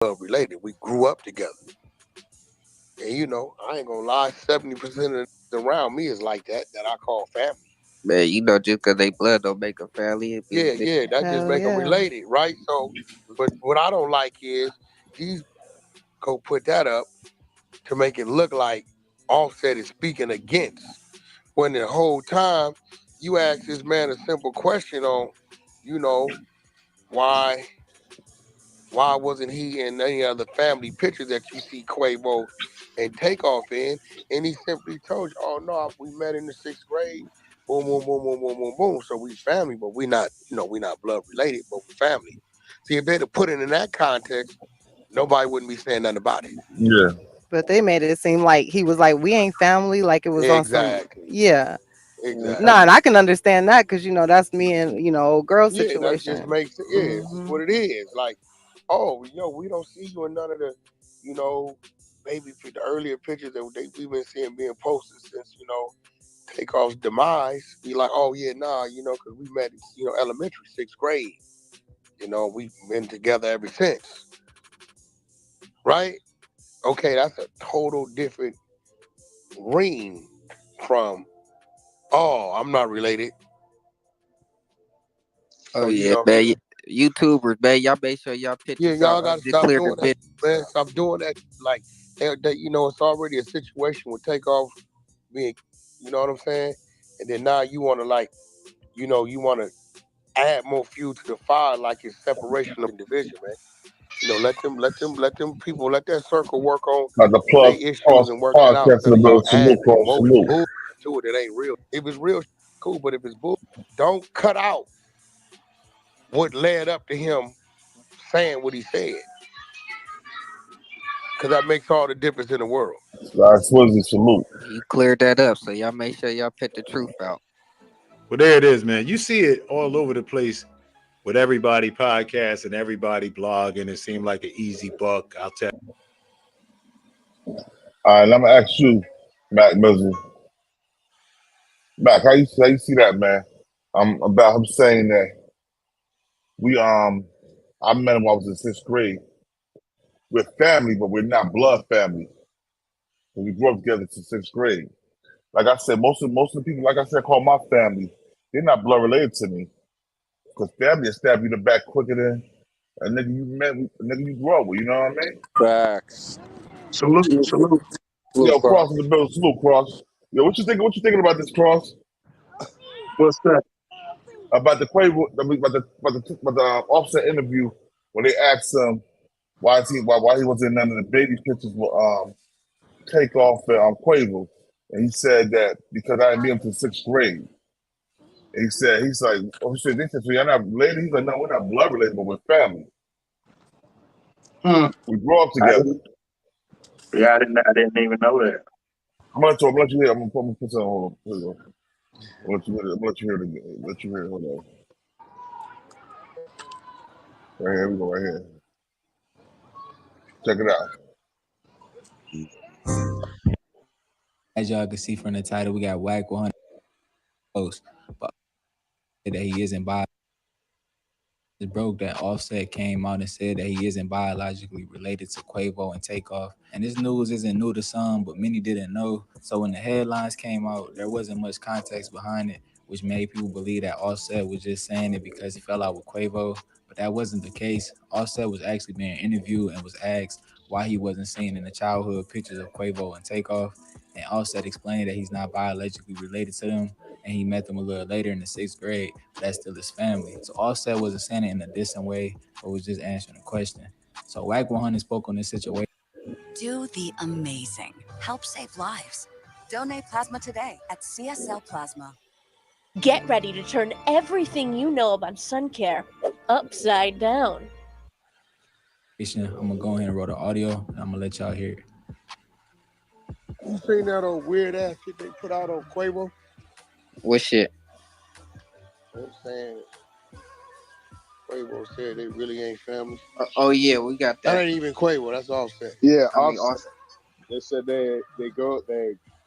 related. We grew up together. And you know, I ain't gonna lie, 70% of the around me is like that I call family. Man, you know, just because they blood don't make a family. It Yeah, be yeah, that just Hell make them yeah. related, right? So, but what I don't like is these go put that up to make it look like Offset is speaking against, when the whole time you ask this man a simple question on, you know, why why wasn't he in any other family picture that you see Quavo and Takeoff in? And he simply told you, oh no, we met in the sixth grade. Boom, boom, boom, boom, boom, boom, boom. So we family, but we not, you know, we not blood related, but we family. See, if they'd have put it in that context, nobody wouldn't be saying nothing about it. Yeah. But they made it seem like he was like, we ain't family, like it was on some, Exactly. yeah. No, Exactly. and I can understand that because that's me and old girl Yeah, that just situation. makes it. Yeah, it's just Hmm. what it is. Like, oh, we don't see you in none of the, you know, the earlier pictures that we've been seeing being posted since Takeoff's demise. Be like, oh yeah, nah, because we met, elementary, sixth grade. We've been together ever since, right? Okay, that's a total different ring from, oh, I'm not related. oh So yeah, man. YouTubers, man, y'all make sure y'all yeah, pictures y'all out gotta stop clear the doing that, bit. man. Stop doing that. Like, it's already a situation with Takeoff being, you know what I'm saying? And then now you want to you want to add more fuel to the fire, like it's separation of division, man. Let them people, let that circle work on Like the their plug issues cross and work that out podcast instead in the of middle. y'all Salute, adding cross, emotion salute. bull to it. It ain't real. If it's real, cool. But if it's bull, don't cut out what led up to him saying what he said, because that makes all the difference in the world. That's Swizzy, salute. You cleared that up, so y'all make sure y'all put the truth out. Well, there it is, man. You see it all over the place with everybody podcast and everybody blog, and it seemed like an easy buck. I'll tell All right, and I'm gonna ask you, Mac Mizzle. Mac, how you see that, man? About him saying that we I met him when I was in sixth grade. We're family, but we're not blood family. And we grew up together since sixth grade. Like I said, most of the people, like I said, call my family. They're not blood related to me. Because family will stab you in the back quicker than a nigga you met, a nigga you grew up with. You know what I mean? Facts. Salute, salute. Blue Yo, Cross. Cross in the building. Salute, Cross. Yo, what you thinking? What you thinking about this, Cross? What's that? About the Quavo, about the Offset interview when they asked him why he wasn't in none of the baby pictures with Takeoff and Quavo, and he said that because I didn't meet him till sixth grade. And he's like, oh shit, they said, so you're not related? He's like, no, we're not blood related, but we're family. Hmm. We grew up I together. didn't, yeah, I didn't even know that. I'm gonna let you hear. I'm gonna put some. Hold on. Here we go. I'm gonna let you hear it again. Let you hear it. Hold on. Right here. We go. Right here. Check it out. As y'all can see from the title, we got Whack 100 post, but that he isn't bi. It broke that Offset came out and said that he isn't biologically related to Quavo and Takeoff. And this news isn't new to some, but many didn't know. So when the headlines came out, there wasn't much context behind it, which made people believe that Offset was just saying it because he fell out with Quavo. But that wasn't the case. Offset was actually being interviewed and was asked why he wasn't seen in the childhood pictures of Quavo and Takeoff. And Offset explained that he's not biologically related to them, and he met them a little later in the sixth grade, but that's still his family. So Offset wasn't saying it in a distant way, but was just answering a question. So WAC 100 spoke on this situation. Do the amazing. Help save lives. Donate plasma today at CSL Plasma. Get ready to turn everything you know about sun care upside down. I'm gonna go ahead and roll the audio, and I'm gonna let y'all hear it. You seen that old weird ass shit they put out on Quavo? What shit? I'm saying Quavo said they really ain't family. Oh yeah, we got That that. ain't even Quavo. That's Offset. Yeah, I mean, Offset. They said they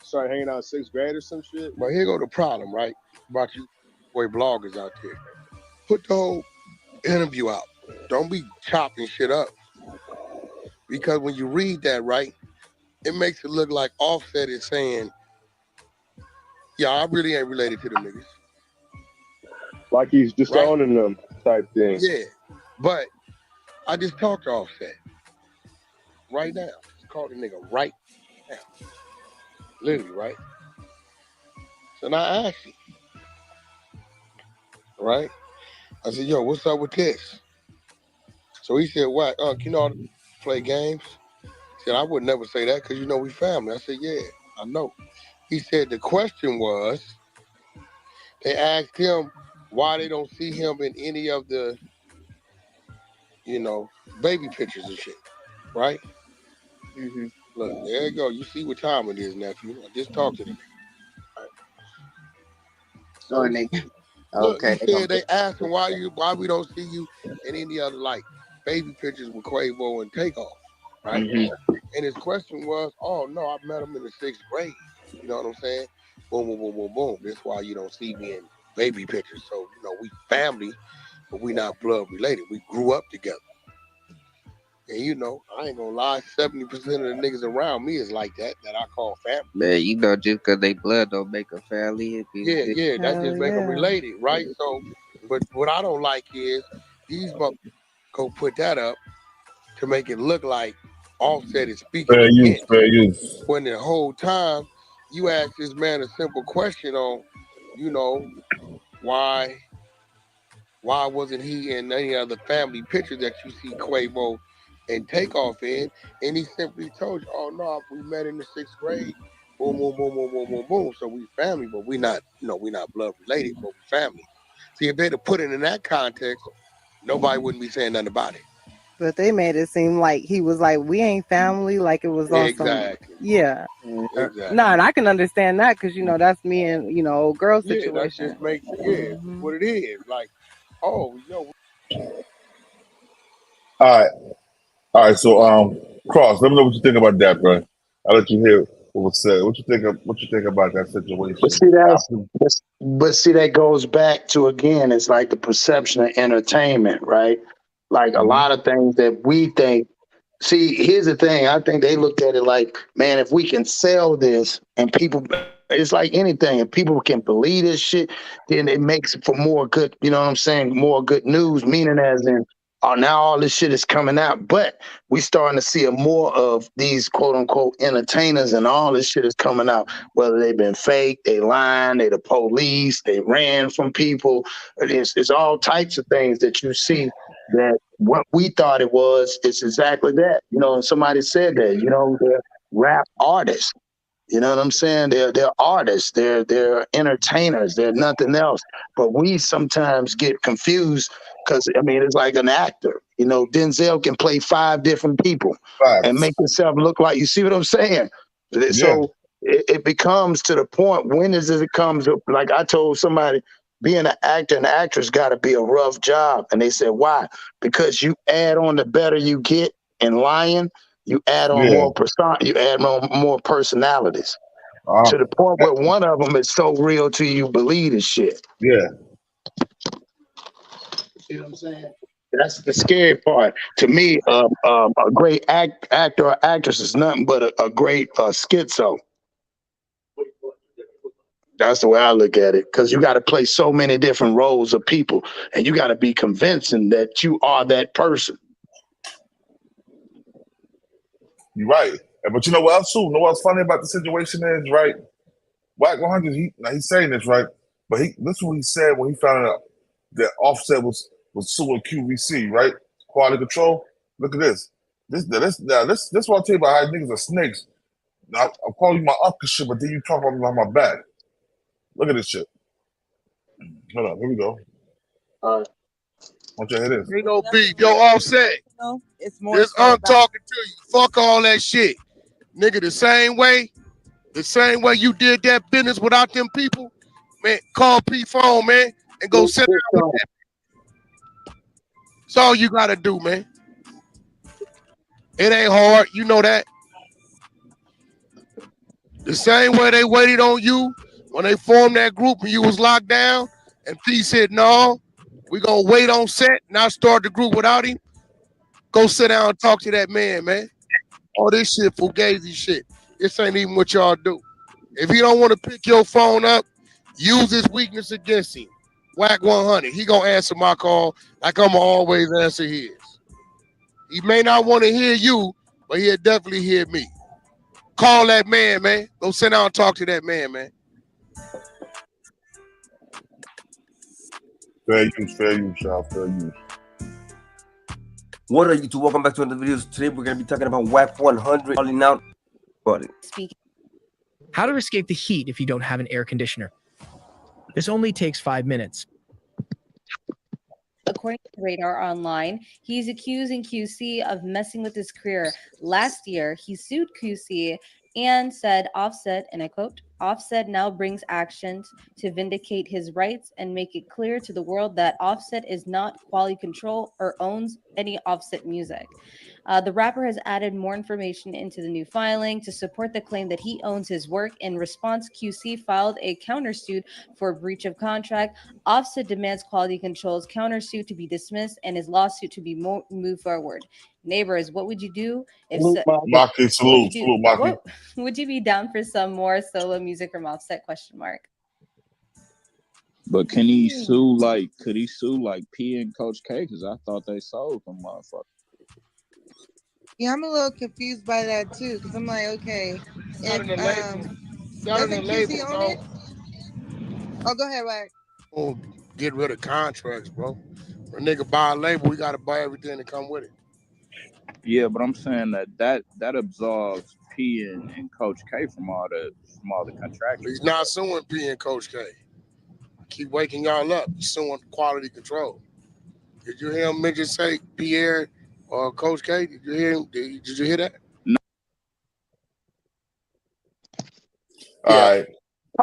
start hanging out in sixth grade or some shit. But here go the problem, right? About you boy bloggers out there. Put the whole interview out. Don't be chopping shit up. Because when you read that, right, it makes it look like Offset is saying, yeah, I really ain't related to them niggas. Like he's Right? disowning them type thing. Yeah. But I just talked to Offset right now. Just called the nigga right now. Literally, right? So now I asked him, right? I said, yo, what's up with this? So he said, what? You know how to play games? He said, I would never say that because you know we family. I said, yeah, I know. He said the question was, they asked him why they don't see him in any of the, baby pictures and shit, right? Mm-hmm. Look, there you go. You see what time it is, nephew. I just talked to the nigga. Right? Oh, So and they look, okay. he said they asked him why we don't see you in any other like baby pictures with Quavo and Takeoff, right? Mm-hmm. And his question was, oh no, I met him in the 6th grade. You know what I'm saying? Boom, boom, boom, boom, boom. That's why you don't see me in baby pictures. So, we family, but we not blood related. We grew up together. And I ain't gonna lie, 70% of the niggas around me is like that I call family. Man, just because they blood don't make a family. Yeah, that Hell just make them yeah. related, right? So, but what I don't like is these motherfuckers go put that up to make it look like Offset is speaking Fair use, against. fair use. When the whole time you ask this man a simple question on, why wasn't he in any other family picture that you see Quavo and Takeoff in? And he simply told you, oh no, we met in the 6th grade. Boom, boom, boom, boom, boom, boom, boom. So we family, but we not, we not blood related, but we family. See, if they'd have put it in that context, nobody wouldn't be saying nothing about it. But they made it seem like he was like, we ain't family. Like it was on some, Exactly. yeah. Exactly. No, and I can understand that because that's me and old girl Yeah, that situation. just makes it, Mm-hmm. what it is. Like, oh, All right, all right. So, Cross, let me know what you think about that, bro. I'll let you hear what was said. What you think? What you think about that But situation? see, but see, that goes back to again, it's like the perception of entertainment, right? Like a Mm-hmm. lot of things that we think. See, here's the thing. I think they looked at it like, man, if we can sell this and people, it's like anything. If people can believe this shit, then it makes for more good, you know what I'm saying? More good news, meaning as in, oh, now all this shit is coming out. But we starting to see a more of these quote unquote entertainers and all this shit is coming out. Whether they've been fake, they lying, they the police, they ran from people. It's all types of things that you see that what we thought it was, it's exactly that. And somebody said that, they're rap artists. You know what I'm saying? They're artists. They're entertainers. They're nothing else. But we sometimes get confused because it's like an actor. Denzel can play 5 different people and Facts. make himself look like. You see what I'm saying? Yeah. So it becomes to the point. When is it comes up? Like I told somebody, being an actor and actress got to be a rough job, and they said why? Because you add on the better you get in lying, you add on Yeah. more persona, you add more personalities Uh, to the point where one of them is so real to you believe this shit. yeah. See what I'm saying? That's the scary part. To me, a great actor or actress is nothing but a great schizo. That's the way I look at it. Because you got to play so many different roles of people, and you got to be convincing that you are that person. You're right. But you know what else too? You know what's funny about the situation is, right? Wack 100, he's saying this, right? But this is what he said when he found out that Offset was suing QVC, right? Quality control. Look at this. This what I'll tell you about how niggas are snakes. Now, I'm calling you my uncle shit, but then you talk about me behind my back. Look at this shit. Hold on, here we go. All right. Want you to hear this? ain't no beef. Yo, Offset. It's more This so about talking to you. Fuck all that shit. Nigga, the same way you did that business without them people, man, call P phone, man, and go sit down with them. That's all you gotta do, man. It ain't hard. You know that. The same way they waited on you when they formed that group and you was locked down, and P said, no, we gonna wait on set, not start the group without him. Go sit down and talk to that man, man. All this shit, fugazi shit. This ain't even what y'all do. If he don't want to pick your phone up, use his weakness against him. Whack 100. He gonna answer my call like I'm always answer his. He may not want to hear you, but he'll definitely hear me. Call that man, man. Go sit down and talk to that man, man. Fair use, y'all. Fair use. What are you two? Welcome back to another video. Today we're gonna be talking about WAC 100 calling out. How to escape the heat if you don't have an air conditioner. This only takes 5 minutes. According to Radar Online, he's accusing QC of messing with his career. Last year, he sued QC and said Offset, and I quote, Offset now brings actions to vindicate his rights and make it clear to the world that Offset is not quality control or owns any Offset music. The rapper has added more information into the new filing to support the claim that he owns his work. In response, QC filed a countersuit for breach of contract. Offset demands quality control's countersuit to be dismissed and his lawsuit to be moved forward. Neighbors, what would you do if Maki, salute, Maki. what would you be down for some more solo music from Offset? Question mark. But can he sue like? Could he sue like P and Coach K? Because I thought they sold them motherfuckers. Yeah, I'm a little confused by that too, because I'm like, okay, if doesn't QC own it? Oh, go ahead, Wax. Oh, get rid of contracts, bro. For a nigga buy a label, we gotta buy everything that come with it. Yeah, but I'm saying that absolves P and Coach K from all the contracts. He's not suing P and Coach K. Keep waking y'all up. He's suing quality control. Did you hear him mention say Pierre or Coach K? Did you hear him? Did you hear that? No. All right.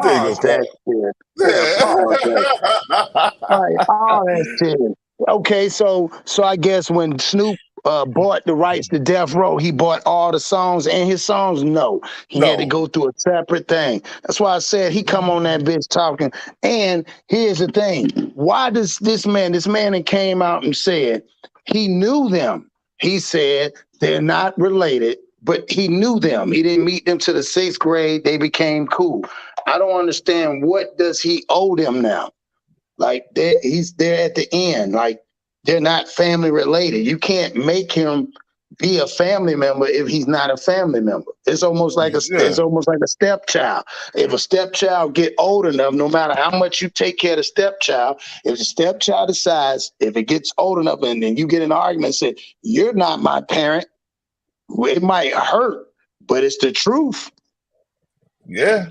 There you go, that shit. All that shit. Okay, so I guess when Snoop bought the rights to Death Row, he bought all the songs and his songs? No. He had to go through a separate thing. That's why I said he come on that bitch talking. And here's the thing. Why does this man that came out and said he knew them. He said they're not related, but he knew them. He didn't meet them to the 6th grade. They became cool. I don't understand, what does he owe them now? Like he's there at the end. Like they're not family related. You can't make him be a family member if he's not a family member. It's almost like a stepchild. If a stepchild get old enough, no matter how much you take care of the stepchild, if the stepchild decides, if it gets old enough and then you get an argument and say, you're not my parent, it might hurt, but it's the truth. Yeah.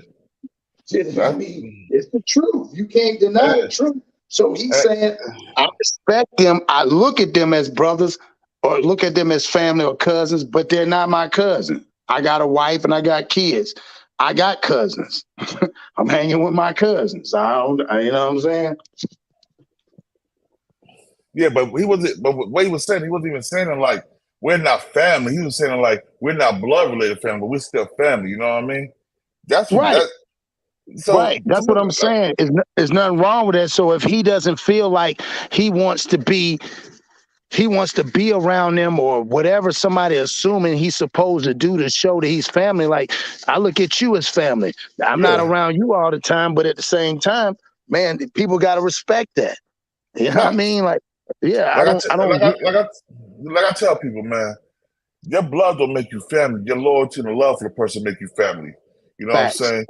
I mean, it's the truth. You can't deny the truth. So he's saying, I respect them. I look at them as brothers or look at them as family or cousins, but they're not my cousin. I got a wife and I got kids. I got cousins. I'm hanging with my cousins. You know what I'm saying? Yeah, but he wasn't. But what he was saying, he wasn't even saying it like we're not family. He was saying it like we're not blood related family, but we're still family. You know what I mean? That's what. Right. Right. That's what I'm saying. There's nothing wrong with that. So if he doesn't feel like he wants to be around them or whatever somebody assuming he's supposed to do to show that he's family, like I look at you as family. I'm not around you all the time, but at the same time, man, people got to respect that. You know what I mean? Like, yeah, like I tell people, man, your blood don't make you family. Your loyalty and the love for the person make you family. You know what I'm saying?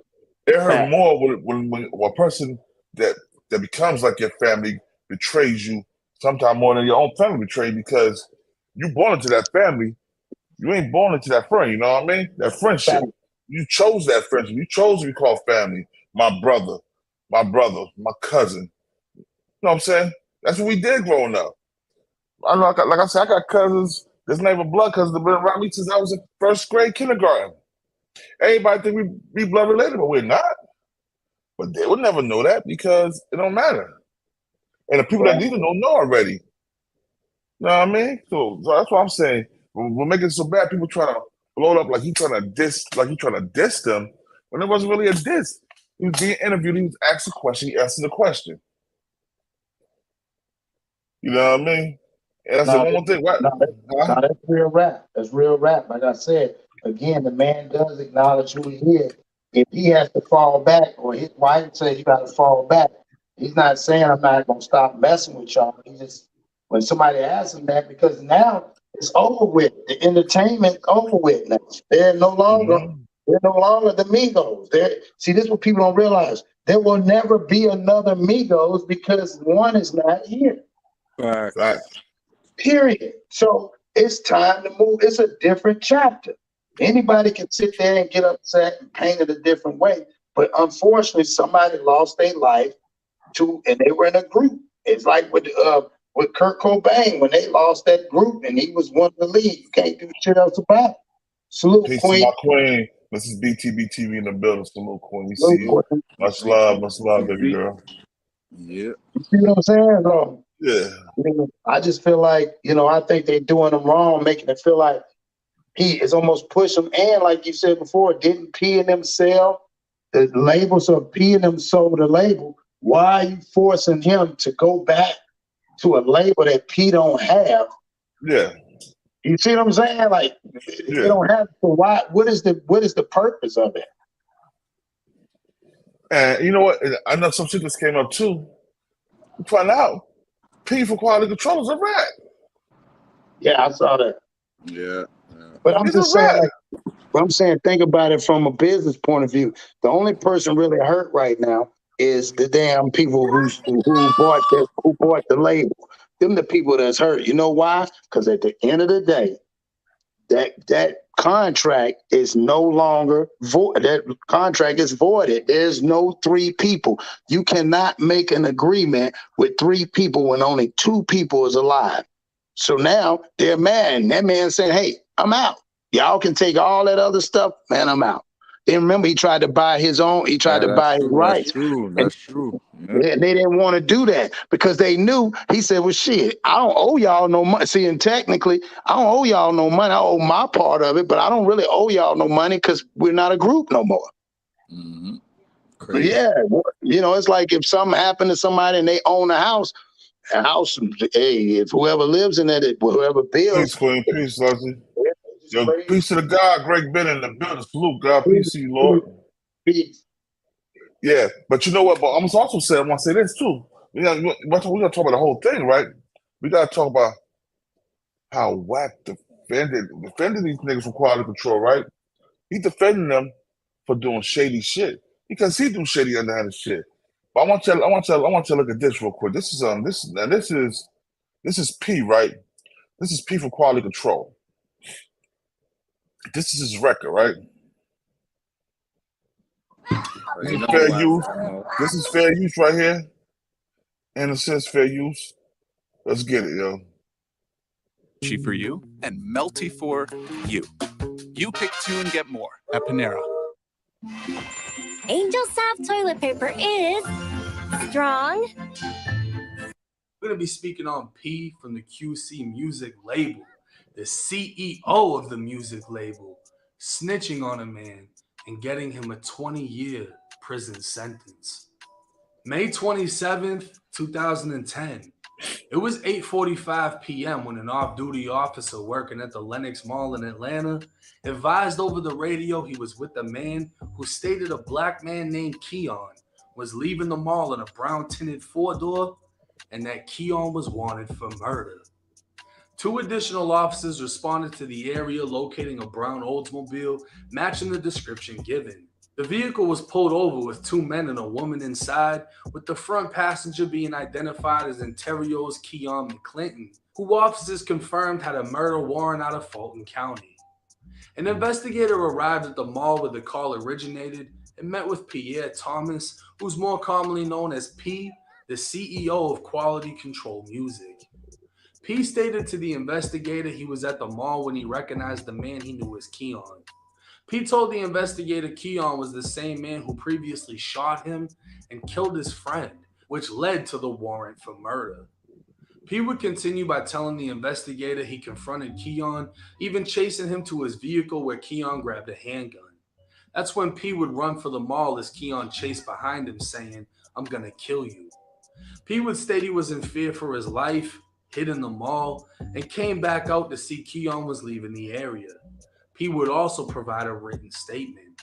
It hurt more when a person that becomes like your family betrays you, sometimes more than your own family betrayed, because you born into that family. You ain't born into that friend, you know what I mean? That friendship. You chose that friendship. You chose to be called family. My brother, my cousin. You know what I'm saying? That's what we did growing up. I know, like I said, I got cousins. There's not even blood cousins that have been around me since I was in 1st grade, kindergarten. Everybody think we be blood related, but we're not. But they would never know that because it don't matter. And the people that need to know already. You know what I mean? So that's what I'm saying. We're making it so bad. People trying to blow it up like he's trying to diss them, when it wasn't really a diss. He was being interviewed. He was asked a question. He answered the question. You know what I mean? And that's the No, one more thing, right? no, Huh? that's real rap. That's real rap. Like I said, again, the man does acknowledge who he is. If he has to fall back, or his wife says you got to fall back, he's not saying I'm not going to stop messing with y'all. He just, when somebody asks him that, because now it's over with. The entertainment over with now. They're no longer. Mm-hmm. They're no longer the Migos. See, this is what people don't realize. There will never be another Migos because one is not here. Right. Period. So it's time to move. It's a different chapter. Anybody can sit there and get upset and paint it a different way. But unfortunately, somebody lost their life and they were in a group. It's like with Kurt Cobain when they lost that group and he was one of the lead. You can't do shit else about it. Salute, Peace Queen. to my queen. This is BTBTV in the building. Salute, Queen. We Salute, see you. Queen. Much love, baby girl. Yeah. You see what I'm saying? So, Yeah. I just feel like, I think they're doing them wrong, making it feel like he is almost pushing them. And like you said before, didn't P and them sell the label? So P and them sold the label. Why are you forcing him to go back to a label that P don't have? Yeah. You see what I'm saying? Like they don't have. So why? What is the purpose of it? And you know what? I know some shit just came up too. You find out P for quality control is a rat. Yeah, I saw that. Yeah. But I'm He's just a saying, rat. think about it from a business point of view. The only person really hurt right now is the damn people who bought the label. Them the people that's hurt. You know why? Because at the end of the day, that contract is no longer void. That contract is voided. There's no three people. You cannot make an agreement with three people when only two people is alive. So now they're mad. And that man saying, "Hey, I'm out. Y'all can take all that other stuff, man. I'm out." Then remember, he tried to buy his own. He tried to buy his rights. That's true. Yeah. And they didn't want to do that because they knew. He said, "Well, shit, I don't owe y'all no money." See, and technically, I don't owe y'all no money. I owe my part of it, but I don't really owe y'all no money because we're not a group no more. Mm-hmm. But yeah, it's like if something happened to somebody and they own a house, hey, if whoever lives in it, whoever builds. Peace, Queen. Peace, Leslie. Yo, peace to the God, Greg Ben in the building. Salute, God. Peace to you, Lord. Peace. Yeah, but you know what? But I must also say, I want to say this too. We got to talk about the whole thing, right? We got to talk about how Wack defended these niggas from quality control, right? He defending them for doing shady shit because he do shady underhanded shit. But I want you to look at this real quick. This is P, right? This is P for quality control. This is his record, right? This is fair use. This is fair use right here. And it says fair use. Let's get it, yo. For you and melty for you. You pick two and get more at Panera. Angel Soft toilet paper is strong. We're going to be speaking on P from the QC music label, the CEO of the music label, snitching on a man and getting him a 20-year prison sentence. May 27th, 2010. It was 8:45 p.m. when an off-duty officer working at the Lenox Mall in Atlanta advised over the radio he was with a man who stated a black man named Keon was leaving the mall in a brown-tinted four-door and that Keon was wanted for murder. Two additional officers responded to the area, locating a brown Oldsmobile matching the description given. The vehicle was pulled over with two men and a woman inside, with the front passenger being identified as Interior's Keon McClinton, who officers confirmed had a murder warrant out of Fulton County. An investigator arrived at the mall where the call originated and met with Pierre Thomas, who's more commonly known as P, the CEO of Quality Control Music. P stated to the investigator he was at the mall when he recognized the man he knew as Keon. P told the investigator Keon was the same man who previously shot him and killed his friend, which led to the warrant for murder. P would continue by telling the investigator he confronted Keon, even chasing him to his vehicle where Keon grabbed a handgun. That's when P would run for the mall as Keon chased behind him saying, "I'm gonna kill you." P would state he was in fear for his life hid in the mall, and came back out to see Keon was leaving the area. P would also provide a written statement.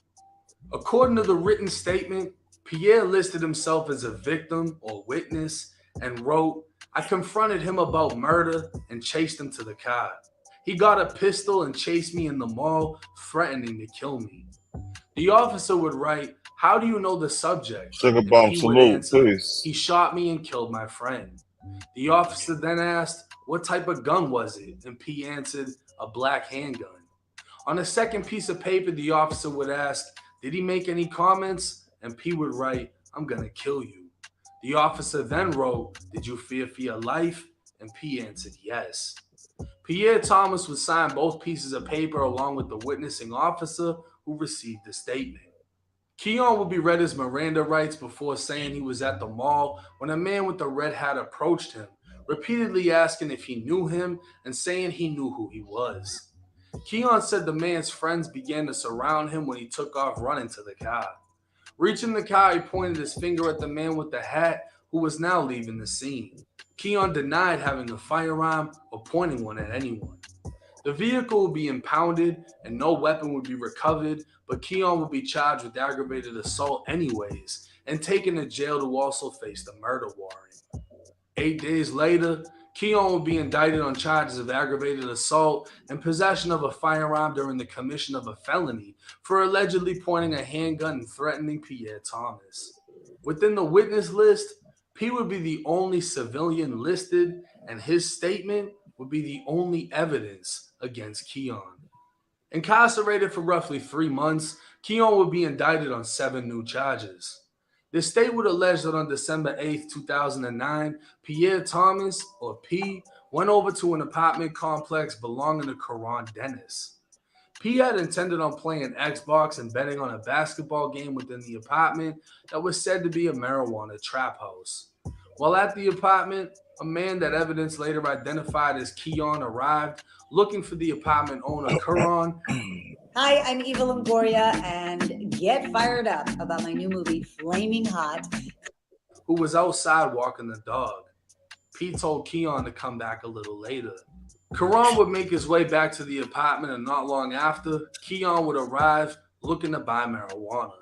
According to the written statement, Pierre listed himself as a victim or witness and wrote, "I confronted him about murder and chased him to the car. He got a pistol and chased me in the mall, threatening to kill me." The officer would write, "How do you know the subject?" Sugar And Bomb P would salute, answer, please. "He shot me and killed my friend." The officer then asked, "What type of gun was it?" And P answered, "A black handgun." On a second piece of paper, the officer would ask, "Did he make any comments?" And P would write, "I'm gonna kill you." The officer then wrote, "Did you fear for your life?" And P answered, "Yes." Pierre Thomas would sign both pieces of paper along with the witnessing officer who received the statement. Keon would be read his Miranda rights before saying he was at the mall when a man with a red hat approached him, repeatedly asking if he knew him and saying he knew who he was. Keon said the man's friends began to surround him when he took off running to the car. Reaching the car, he pointed his finger at the man with the hat who was now leaving the scene. Keon denied having a firearm or pointing one at anyone. The vehicle would be impounded and no weapon would be recovered, but Keon would be charged with aggravated assault anyways and taken to jail to also face the murder warrant. 8 days later, Keon would be indicted on charges of aggravated assault and possession of a firearm during the commission of a felony for allegedly pointing a handgun and threatening Pierre Thomas. Within the witness list, P would be the only civilian listed, and his statement would be the only evidence against Keon. Incarcerated for roughly 3 months, Keon would be indicted on 7 new charges. The state would allege that on December 8th, 2009, Pierre Thomas, or P, went over to an apartment complex belonging to Karan Dennis. P had intended on playing Xbox and betting on a basketball game within the apartment that was said to be a marijuana trap house. While at the apartment, a man that evidence later identified as Keon arrived looking for the apartment owner, Karan. Hi, I'm Eva Longoria, and get fired up about my new movie, Flaming Hot. Who was outside walking the dog. Pete told Keon to come back a little later. Karan would make his way back to the apartment, and not long after, Keon would arrive looking to buy marijuana.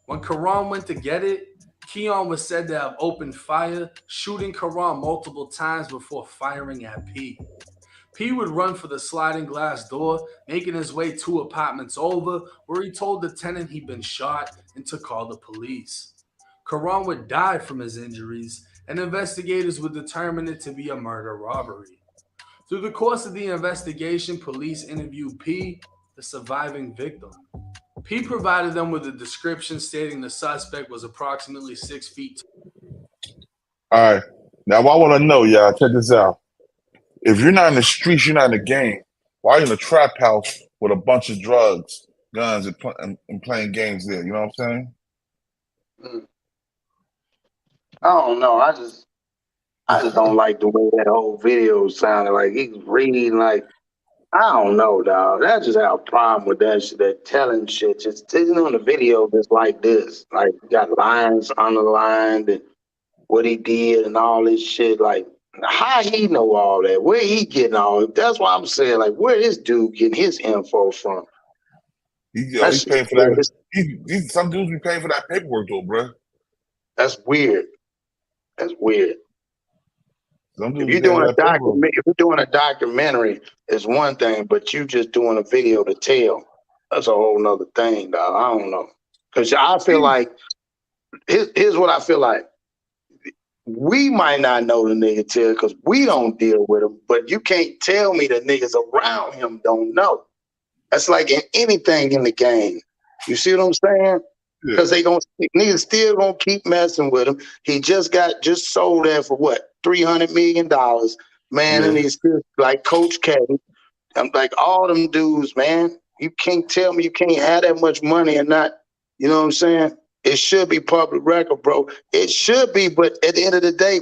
When Karan went to get it, Keon was said to have opened fire, shooting Karan multiple times before firing at P. P would run for the sliding glass door, making his way 2 apartments over, where he told the tenant he'd been shot and to call the police. Karan would die from his injuries, and investigators would determine it to be a murder robbery. Through the course of the investigation, police interviewed P, the surviving victim. P provided them with a description stating the suspect was approximately 6 feet All right. Now, I want to know, y'all, check this out. If you're not in the streets, you're not in the game. Why are you in a trap house with a bunch of drugs, guns, and playing games there? You know what I'm saying? I don't know. I just don't like the way that whole video sounded. Like he's reading, like I don't know, dog. That's just how problem with that shit. That telling shit, just sitting on the video just like this. Like you got lines underlined and what he did and all this shit. Like how he know all that? Where he getting all? That's why I'm saying, like, where this dude getting his info from? He's paying for that. Some dudes be paying for that paperwork though, bro. That's weird. That's weird. Some If dudes you're paying doing for a that paperwork. if you're doing a documentary, it's one thing, but you just doing a video to tell. That's a whole nother thing, dog. I don't know. Cause I feel like here's what I feel like. We might not know the nigga till because we don't deal with him, but you can't tell me the niggas around him don't know. That's like in anything in the game. You see what I'm saying? Because niggas still gonna keep messing with him. He just sold that for what, $300 million, man. And he's still like Coach K. I'm like all them dudes, man. You can't tell me you can't have that much money and not, you know what I'm saying? It should be public record, bro. It should be, but at the end of the day,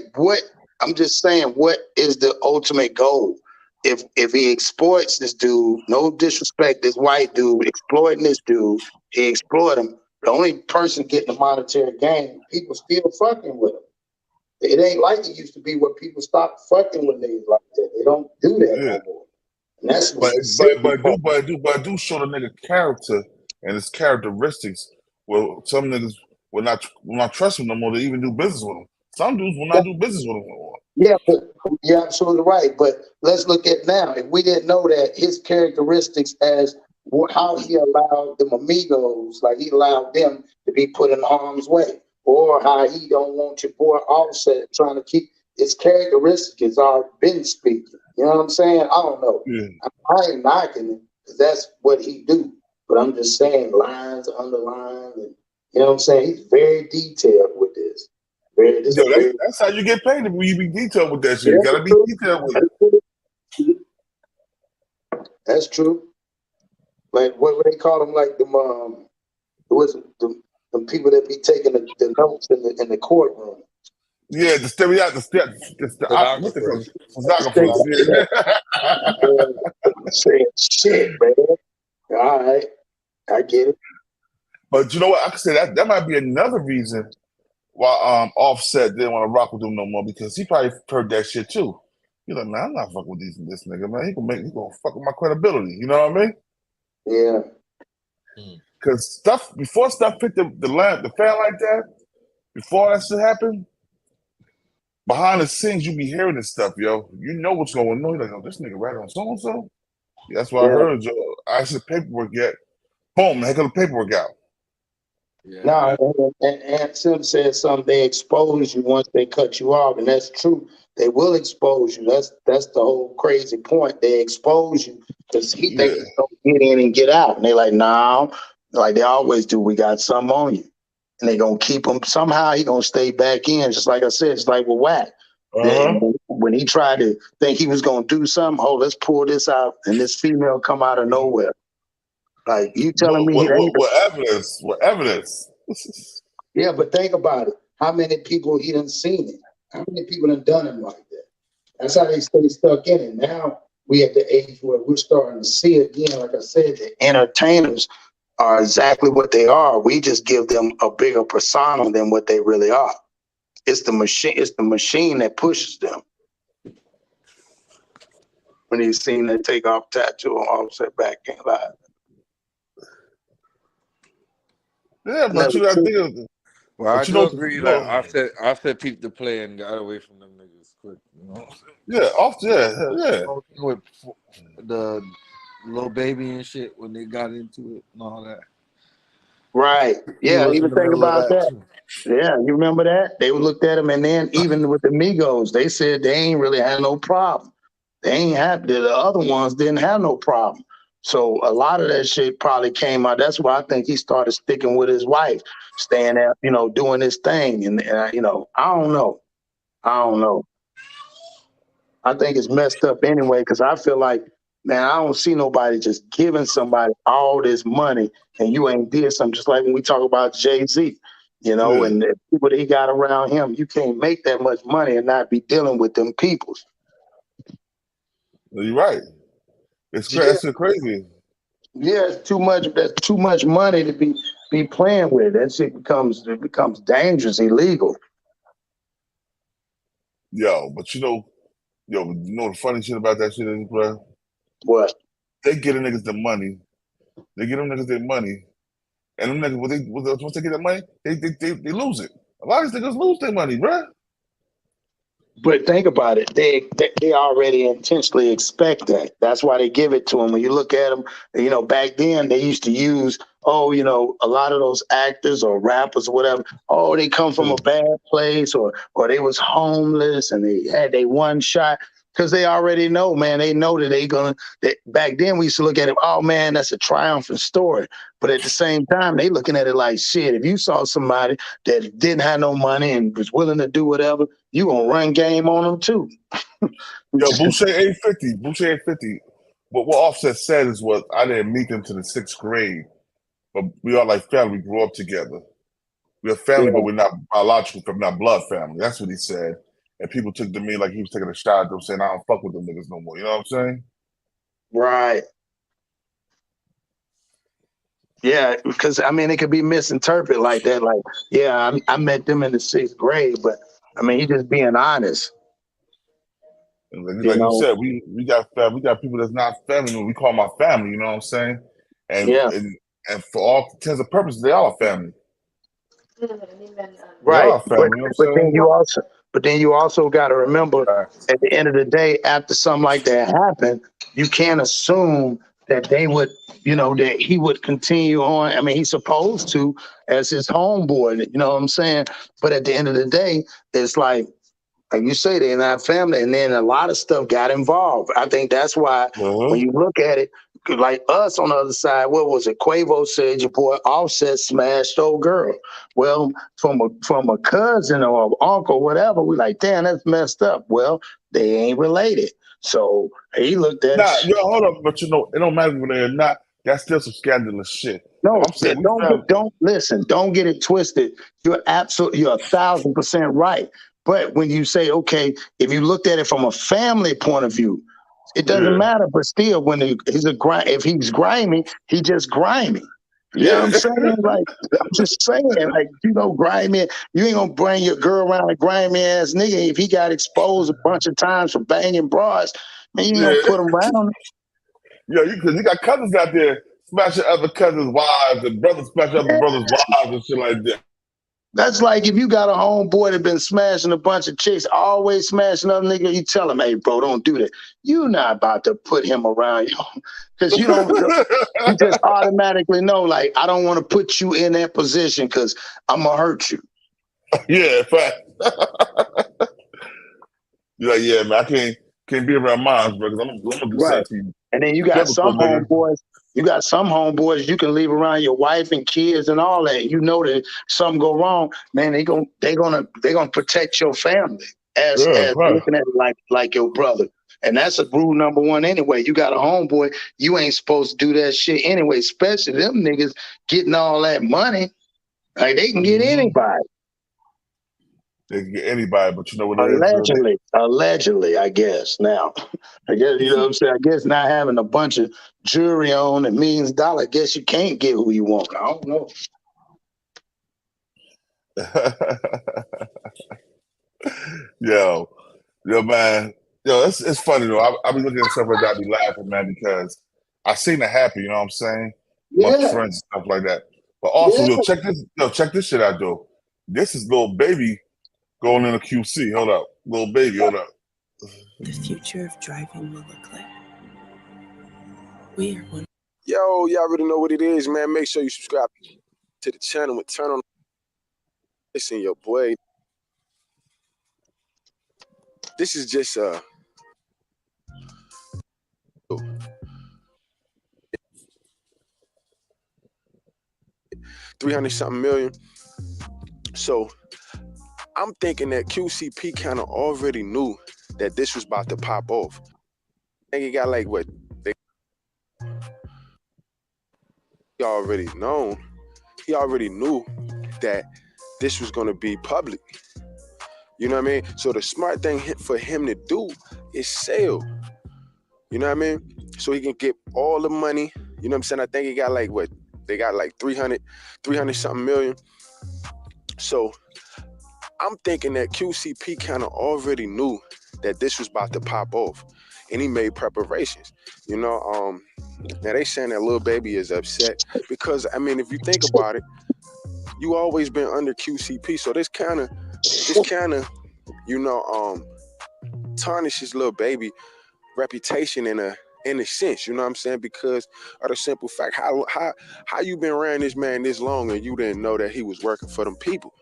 I'm just saying, what is the ultimate goal? If he exploits this dude, no disrespect, this white dude exploiting this dude, he exploit him. The only person getting the monetary gain, people still fucking with him. It ain't like it used to be where people stopped fucking when they like that. They don't do that Yeah. no more. And that's But the sickest part. I do show the nigga character and his characteristics. Well, some niggas will not trust him no more to even do business with him. Some dudes will not do business with him no more. Yeah, but you're absolutely right. But let's look at now. If we didn't know that his characteristics as how he allowed them amigos, like he allowed them to be put in harm's way, or how he don't want your boy Offset trying to keep his characteristics are been speaking. You know what I'm saying? I don't know. Yeah. I ain't knocking it because that's what he do. But I'm just saying lines underlined, and you know what I'm saying. He's very detailed with this. Yo, that's how you get paid when you be detailed with that shit. Yeah, You gotta be detailed with it. That's true. Like what they call them? Like them was it the people that be taking the notes in the courtroom. Yeah, the what they call Stenographers. Saying shit, man. All right, I get it. But you know what? I could say that might be another reason why Offset didn't want to rock with him no more, because he probably heard that shit too. He's like, man, I'm not fucking with this nigga, man. He gonna fuck with my credibility. You know what I mean? Yeah. Because before stuff hit the fan like that, before that shit happened, behind the scenes you be hearing this stuff, yo. You know what's going on. You're like, oh, this nigga right on so and so. That's what I heard, yo. I said paperwork yet. Boom, heck of the paperwork out. Yeah. No, and Sim said something. They expose you once they cut you off, and that's true. They will expose you. That's the whole crazy point. They expose you because he thinks he's gonna get in and get out, and they like, nah, like they always do. We got something on you, and they gonna keep him. Somehow he gonna stay back in. Just like I said, it's like with Wack. When he tried to think he was gonna do something, oh, let's pull this out, and this female come out of nowhere. Like you telling me it ain't what evidence? Yeah, but think about it. How many people he done seen it? How many people done him like that? That's how they stay stuck in it. Now we at the age where we're starting to see again. Like I said, the entertainers are exactly what they are. We just give them a bigger persona than what they really are. It's the machine. It's the machine that pushes them. When you seen that takeoff tattoo on Offset back in live. Yeah, but you gotta think of it. Well, I But you do know, agree. Like Offset peeped the play and got away from them niggas quick. You know. Yeah. With the little baby and shit when they got into it and all that. Right. He Yeah. was in Even the think middle of about that that. too. Yeah. You remember that? They looked at him, and then even with the Migos, they said they ain't really had no problem. They ain't have the other ones didn't have no problem. So a lot of that shit probably came out. That's why I think he started sticking with his wife, staying there, doing his thing. And I don't know. I think it's messed up anyway, because I feel like, man, I don't see nobody just giving somebody all this money and you ain't did something. Just like when we talk about Jay-Z, and the people that he got around him, you can't make that much money and not be dealing with them peoples. You're right. It's crazy. Yeah, it's too much. That's too much money to be playing with. That shit becomes dangerous, illegal. Yo, but you know the funny shit about that shit is, bro? What? They get the niggas the money. They get them niggas their money. And them niggas, once they get that money, they lose it. A lot of these niggas lose their money, bro. But think about it. They already intentionally expect that. That's why they give it to them. When you look at them, back then they used to use, a lot of those actors or rappers or whatever. Oh, they come from a bad place, or they was homeless and they had they one shot. Because they already know, man. They know that back then we used to look at it, oh man, that's a triumphant story. But at the same time, they looking at it like, shit, if you saw somebody that didn't have no money and was willing to do whatever, you gonna run game on them too. Yo, Boucher 850. Boucher 850. What Offset said is what I didn't meet them to the 6th grade. But we are like family. We grew up together. We're family, but we're not biological, not blood family. That's what he said. And people took to me like he was taking a shot at them, saying, I don't fuck with them niggas no more. You know what I'm saying? Right. Yeah, because it could be misinterpreted like that. Like, yeah, I met them in the 6th grade, but I mean, he just being honest. And You like you know, said, we got people that's not family. We call them our family. You know what I'm saying? And yeah, and for all intents and purposes, they are family. They right. are family. You know what I'm saying? But then you also got to remember, at the end of the day, after something like that happened, you can't assume that they would, that he would continue on. I mean, he's supposed to as his homeboy. You know what I'm saying? But at the end of the day, it's like you say, they're not family, and then a lot of stuff got involved. I think that's why when you look at it, like us on the other side, what was it? Quavo said your boy Offset smashed old girl. Well, from a cousin or uncle, whatever, we like, damn, that's messed up. Well, they ain't related, so he looked at Nah, it. yo, hold up, but it don't matter when they're not. That's still some scandalous shit. If No, I'm saying we family. don't listen. Don't get it twisted. You're 1,000% right. But when you say, okay, if you looked at it from a family point of view, it doesn't matter. But still, when if he's grimy, he just grimy. You know what I'm saying? Like, I'm just saying, like, grimy. You ain't gonna bring your girl around a grimy ass nigga if he got exposed a bunch of times for banging broads. Man, you ain't gonna put him around. Yo, because you got cousins out there smashing other cousins' wives and brothers smashing other brothers' wives and shit like that. That's like if you got a homeboy that been smashing a bunch of chicks, always smashing other nigga, you tell him, hey, bro, don't do that. You not about to put him around you because you just automatically know, like, I don't want to put you in that position because I'm going to hurt you. Yeah, fact. You're like, yeah, man, I can't be around moms, bro, because I'm gonna do something to you. And then you got Biblical, some nigga. homeboys you can leave around your wife and kids and all that. You know that something go wrong, man, they gonna protect your family as looking at it like your brother. And that's a rule number one anyway. You got a homeboy, you ain't supposed to do that shit anyway, especially them niggas getting all that money. Like, they can get anybody. They can get anybody, but you know what it is? Allegedly, I guess. Now, I guess, you know what I'm saying? I guess not having a bunch of jewelry on and millions of dollars, I guess you can't get who you want. I don't know. Yo, man. Yo, it's funny though. I be looking at stuff like that, I be laughing, man, because I seen it happen, you know what I'm saying? Amongst friends and stuff like that. But also, check this shit out though. This is Lil Baby going into QC. Hold up. Lil Baby, hold up. The future of driving will look like. We are one. Yo, y'all already know what it is, man. Make sure you subscribe to the channel and turn on. Listen, your boy. This is just 300-something million. So I'm thinking that QCP kind of already knew that this was about to pop off. I think he got like what? He already knew that this was going to be public. You know what I mean? So the smart thing for him to do is sell. You know what I mean? So he can get all the money. You know what I'm saying? I think he got like what? They got like 300-something million. So I'm thinking that QCP kind of already knew that this was about to pop off, and he made preparations. You know, now they saying that Lil Baby is upset because, I mean, if you think about it, you always been under QCP, so this kind of, tarnishes Lil Baby reputation in a sense. You know what I'm saying? Because of the simple fact, how you been around this man this long and you didn't know that he was working for them people?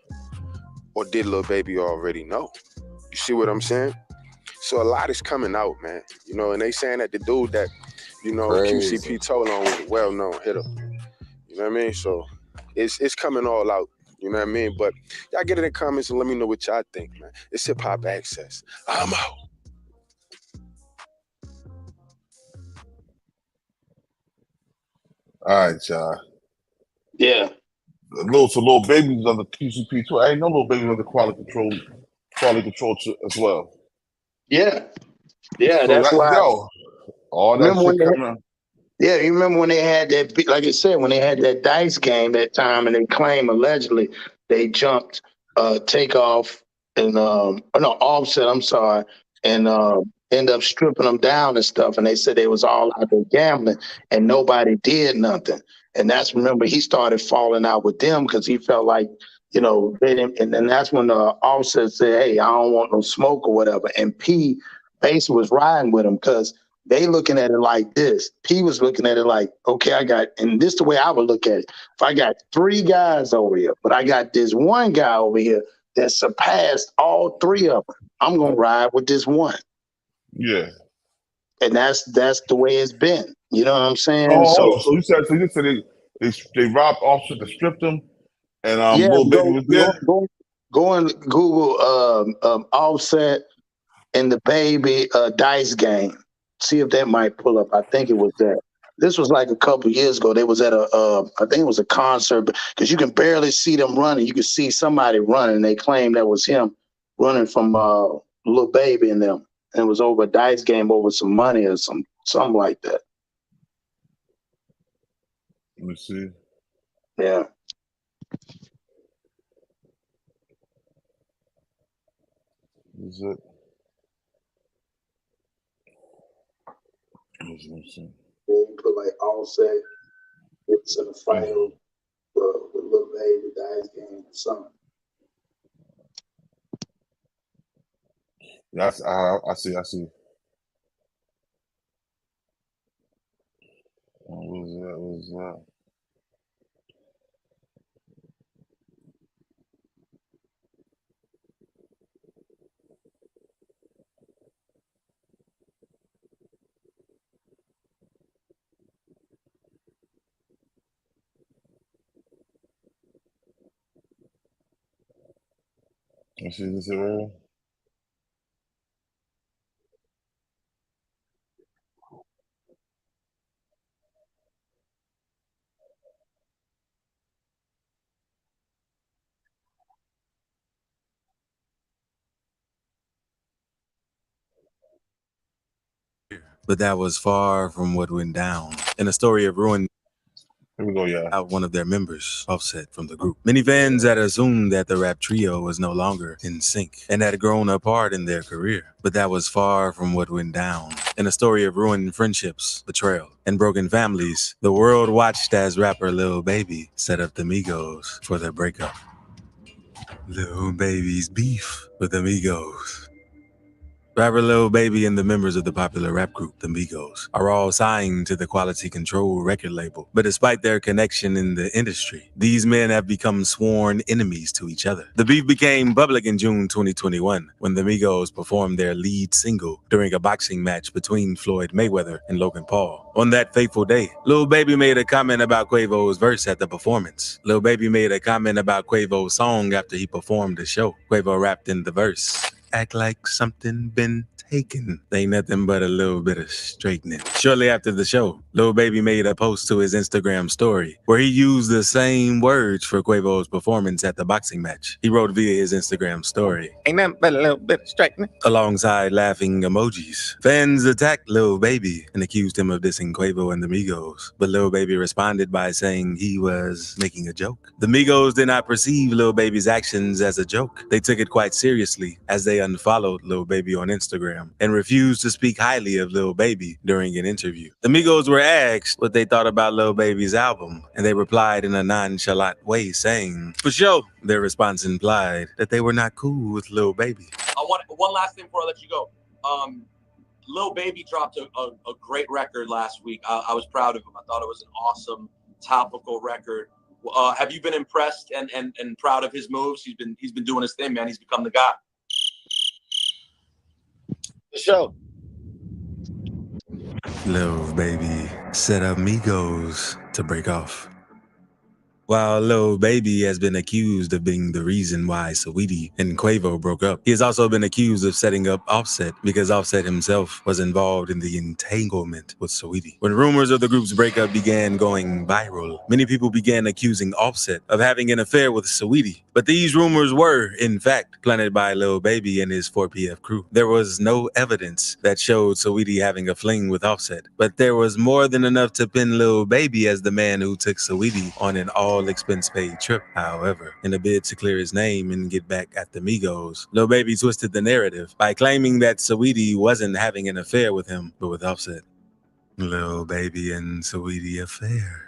Or did Lil Baby already know? You see what I'm saying? So a lot is coming out, man. You know, and they saying that the dude that, QCP told on was a well-known hitter. You know what I mean? So it's coming all out. You know what I mean? But y'all get in the comments and let me know what y'all think, man. It's Hip Hop Access. I'm out. All right, y'all. Yeah. Lil Baby's on the QCP too. I ain't know Lil Baby was on the quality control as well. Yeah. Yeah, so that's why. All that shit coming up. Yeah, you remember when they had that, like I said, when they had that dice game that time and they claim allegedly they jumped takeoff and no, Offset, I'm sorry, and end up stripping them down and stuff. And they said they was all out there gambling, and nobody did nothing. And that's, remember, he started falling out with them because he felt like, you know, they didn't. And then that's when Offset said, "Hey, I don't want no smoke or whatever." And P basically was riding with him because they looking at it like this. P was looking at it like, okay, I got, and this is the way I would look at it. If I got 3 guys over here, but I got this one guy over here that surpassed all 3 of them, I'm gonna ride with this one. Yeah. And that's the way it's been. You know what I'm saying? So you said they robbed Offset to strip them, and Yeah, Lil Baby was there. Go and Google Offset and the Baby dice game. See if that might pull up. I think it was that. This was like a couple years ago. They was at I think it was a concert, because you can barely see them running. You can see somebody running. They claimed that was him running from Lil Baby and them. And it was over a dice game over some money or something like that. Let me see. Yeah. Is it? Let me see. You put like Offset, it's in a final with Lil Baby dice game or something. Yeah, I see. What was that? Let's see this right. But that was far from what went down. In a story of ruin, here we go, yeah. Out one of their members, Offset, from the group. Many fans had assumed that the rap trio was no longer in sync and had grown apart in their career. But that was far from what went down. In a story of ruined friendships, betrayal, and broken families, the world watched as rapper Lil Baby set up the Migos for their breakup. Lil Baby's beef with the Migos. Rapper Lil Baby and the members of the popular rap group, the Migos, are all signed to the Quality Control record label. But despite their connection in the industry, these men have become sworn enemies to each other. The beef became public in June 2021 when the Migos performed their lead single during a boxing match between Floyd Mayweather and Logan Paul. On that fateful day, Lil Baby made a comment about Quavo's verse at the performance. Lil Baby made a comment about Quavo's song after he performed the show. Quavo rapped in the verse, "Act like something been taken. They ain't nothing but a little bit of straightening." Shortly after the show, Lil Baby made a post to his Instagram story where he used the same words for Quavo's performance at the boxing match. He wrote via his Instagram story, "Ain't nothing but a little bit of straightening," alongside laughing emojis. Fans attacked Lil Baby and accused him of dissing Quavo and the Migos, but Lil Baby responded by saying he was making a joke. The Migos did not perceive Lil Baby's actions as a joke. They took it quite seriously as they unfollowed Lil Baby on Instagram and refused to speak highly of Lil Baby during an interview. The Migos were asked what they thought about Lil Baby's album, and they replied in a nonchalant way saying, "For sure." Their response implied that they were not cool with Lil Baby. One last thing before I let you go. Lil Baby dropped a great record last week. I was proud of him. I thought it was an awesome topical record. Have you been impressed and proud of his moves? He's been doing his thing, man. He's become the guy. The show. Lil Baby set up Migos to break off. While Lil Baby has been accused of being the reason why Saweetie and Quavo broke up, he has also been accused of setting up Offset because Offset himself was involved in the entanglement with Saweetie. When rumors of the group's breakup began going viral, many people began accusing Offset of having an affair with Saweetie. But these rumors were, in fact, planted by Lil Baby and his 4PF crew. There was no evidence that showed Saweetie having a fling with Offset, but there was more than enough to pin Lil Baby as the man who took Saweetie on an all all-expense-paid trip. However, in a bid to clear his name and get back at the Migos, Lil Baby twisted the narrative by claiming that Saweetie wasn't having an affair with him, but with Offset. Lil Baby and Saweetie affair.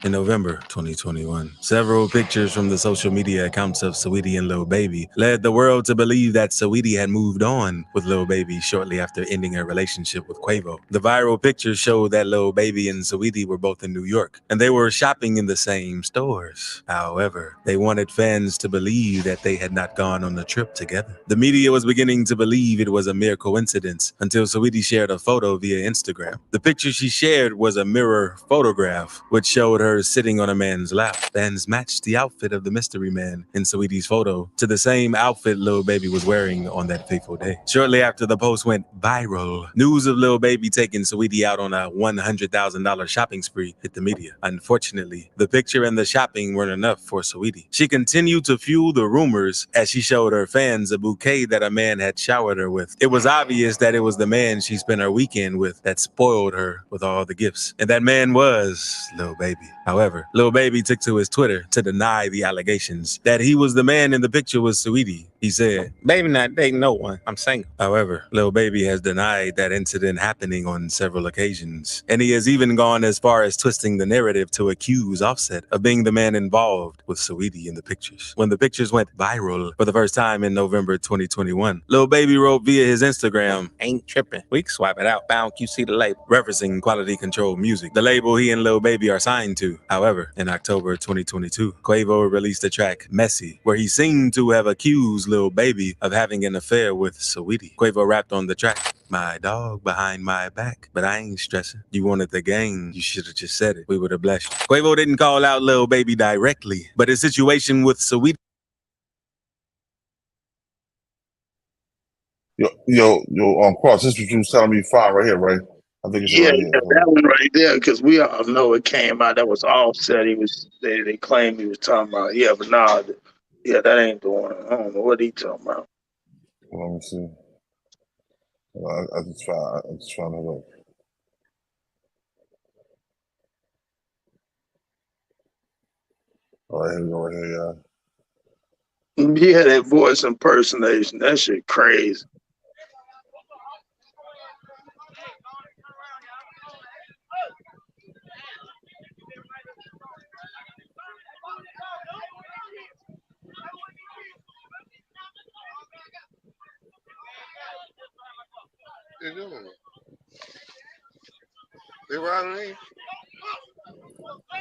In November 2021, several pictures from the social media accounts of Saweetie and Lil Baby led the world to believe that Saweetie had moved on with Lil Baby shortly after ending her relationship with Quavo. The viral pictures showed that Lil Baby and Saweetie were both in New York, and they were shopping in the same stores. However, they wanted fans to believe that they had not gone on the trip together. The media was beginning to believe it was a mere coincidence until Saweetie shared a photo via Instagram. The picture she shared was a mirror photograph, which showed her sitting on a man's lap. Fans matched the outfit of the mystery man in Saweetie's photo to the same outfit Lil Baby was wearing on that fateful day. Shortly after the post went viral, news of Lil Baby taking Saweetie out on a $100,000 shopping spree hit the media. Unfortunately, the picture and the shopping weren't enough for Saweetie. She continued to fuel the rumors as she showed her fans a bouquet that a man had showered her with. It was obvious that it was the man she spent her weekend with that spoiled her with all the gifts. And that man was Lil Baby. However, Lil Baby took to his Twitter to deny the allegations that he was the man in the picture with Saweetie. He said, "Baby not dating no one, I'm single." However, Lil Baby has denied that incident happening on several occasions, and he has even gone as far as twisting the narrative to accuse Offset of being the man involved with Saweetie in the pictures. When the pictures went viral for the first time in November 2021, Lil Baby wrote via his Instagram, "Ain't tripping. We can swipe it out. Bound QC the label," referencing Quality Control Music, the label he and Lil Baby are signed to. However, in October 2022, Quavo released the track Messy, where he seemed to have accused Lil Baby of having an affair with Saweetie. Quavo rapped on the track, "My dog behind my back, but I ain't stressing. You wanted the gang, you should have just said it. We would have blessed you." Quavo didn't call out Lil Baby directly, but his situation with Saweetie. Cross, this is what you was telling me, fine right here, right? I think it's Yeah, right yeah, here. that one right there, because we all know it came out. That was Offset. They claimed he was talking about. Yeah, but nah, yeah, that ain't the one. I don't know what he talking about. Let me see. I just found it up. All right, here we go, right here, y'all. Yeah, that voice impersonation. That shit crazy. They riding in?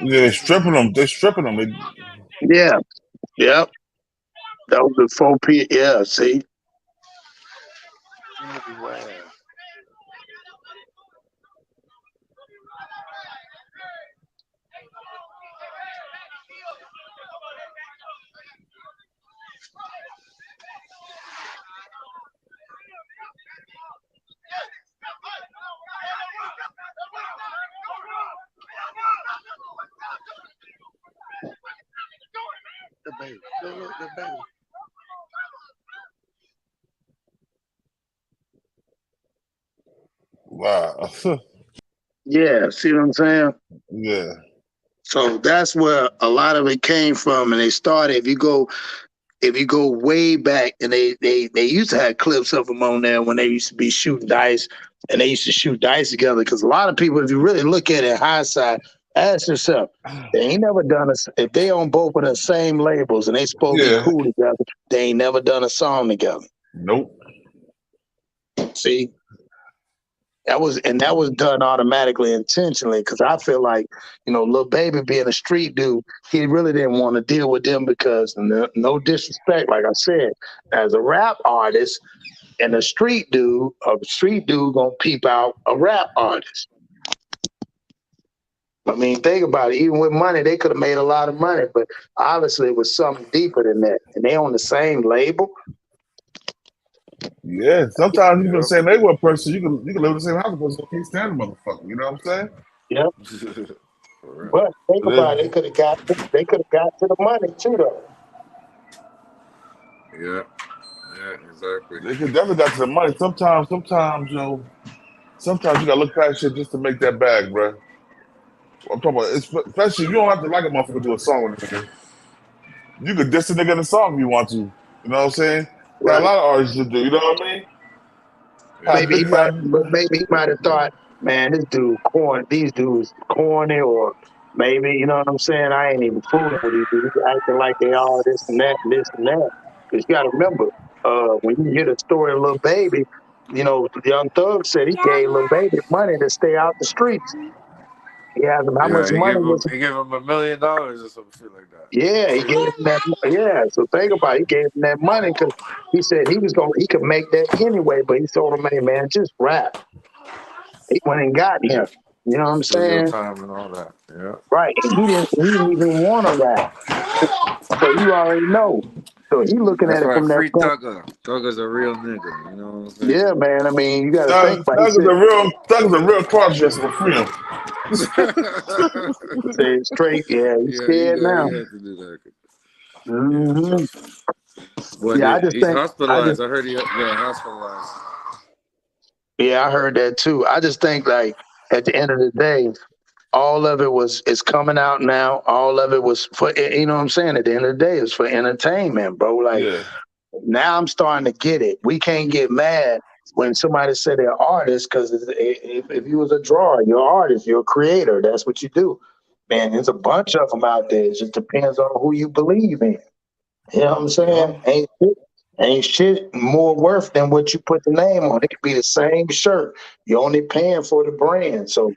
Yeah, they're stripping them. They're stripping them. Yeah, yep. That was before P. Yeah, see. Wow. The baby. Look, the baby. Wow. Yeah, see what I'm saying? Yeah. So that's where a lot of it came from, and they started. If you go way back, and they used to have clips of them on there when they used to be shooting dice, and they used to shoot dice together. Because a lot of people, if you really look at it in hindsight, ask yourself, they ain't never done a. If they on both of the same labels and they supposed to be cool together, they ain't never done a song together. Nope. See. That was done automatically, intentionally, because I feel like, Lil Baby being a street dude, he really didn't want to deal with them because, no disrespect, like I said, as a rap artist and a street dude gonna peep out a rap artist. I mean, think about it. Even with money, they could have made a lot of money, but obviously it was something deeper than that. And they on the same label. Yeah, sometimes you can say they were a person, you can live in the same house, but you can't stand a motherfucker. You know what I'm saying? Yeah. But think about it, they could have got to the money too, though. Yeah, exactly. They could definitely got to the money. Sometimes you gotta look past shit just to make that bag, bro. I'm talking about, especially you don't have to like a motherfucker to do a song with a nigga. You could diss a nigga in a song if you want to. You know what I'm saying? Got a Right. lot of artists to do. You know what I mean? Maybe he might have thought, man, this dude corny. These dudes corny, or maybe you know what I'm saying. I ain't even fooling with these dudes. Acting like they all this and that and this and that. Because you got to remember, when you hear the story of Lil Baby, you know, Young Thug said he gave Lil Baby money to stay out the streets. He asked him how much Yeah, money was. he gave him $1 million or some shit like that. Yeah, he gave him that. Yeah, so think about it. He gave him that money because he said he could make that anyway. But he told him, hey man, just rap. He went and got him. You know what I'm Studio saying? time and all that. Yeah. Right. And he didn't even want to rap. So you already know. So he looking That's at it why from that free point. Thugger. Thugger's a real nigga. You know what I'm saying? Yeah, man. I mean, you got to think Thug about it. is a real cross dresser for freedom. Say it straight. Yeah, he's Yeah, scared now. he had to do that. hmm But Yeah, he's hospitalized. I heard he got hospitalized. Yeah, I heard that too. I just think like at the end of the day, all of it is coming out now. All of it was for you know what I'm saying. At the end of the day, it's for entertainment, bro. Like Yeah. now I'm starting to get it. We can't get mad when somebody say they're artists because if you was a drawer, you're an artist, you're a creator. That's what you do. Man, there's a bunch of them out there. It just depends on who you believe in. You know what I'm saying? Ain't shit more worth than what you put the name on. It could be the same shirt. You're only paying for the brand. So,